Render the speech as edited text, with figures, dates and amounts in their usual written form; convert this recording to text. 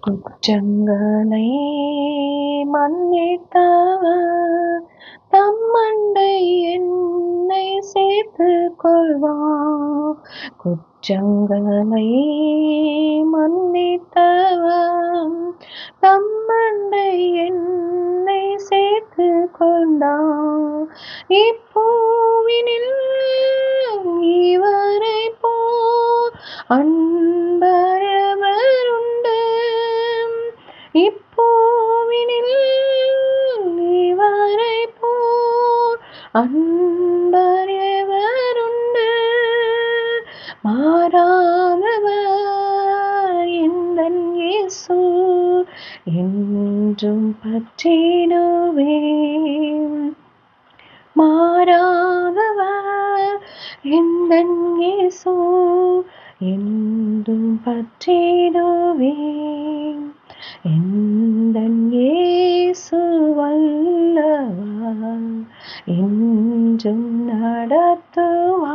குற்றங்களை மன்னித்தவர் தம்மண்டை என்னை சேர்த்துக் கொள்வார். குற்றங்களை மன்னித்தவர் தம்மண்டை என்னை சேர்த்துக் கொண்டார். இப்பூவினில் இவரை போல் அன்பரவர் உண்டு. இப்பூவினில் இவரை போல் அன்பரவர் உண்டு. மாறாதவர் எந்தன் இயேசு என்றும் பற்றிடுவேன். மாறாதவர் எந்தன் இயேசு என்றும் பற்றிடுவேன். எந்தன் இயேசு வல்லவர் என்றும் நடத்துவார்.